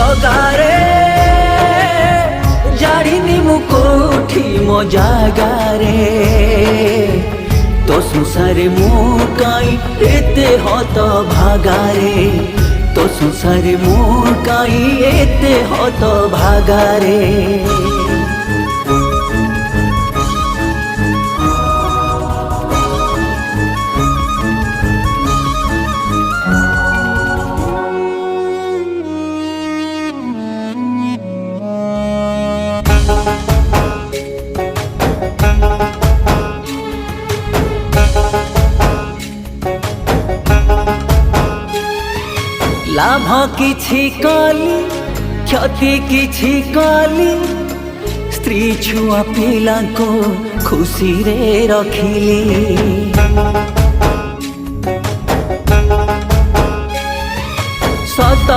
जगारे जानी मु कोठी मो जागारे तो संसारे मु काई एते हत भागारे तो संसारे मु काई एते हत भागारे लाभ किछि कली क्षति किछि कली स्त्री छुआ पिला को खुशी रे रखिली सत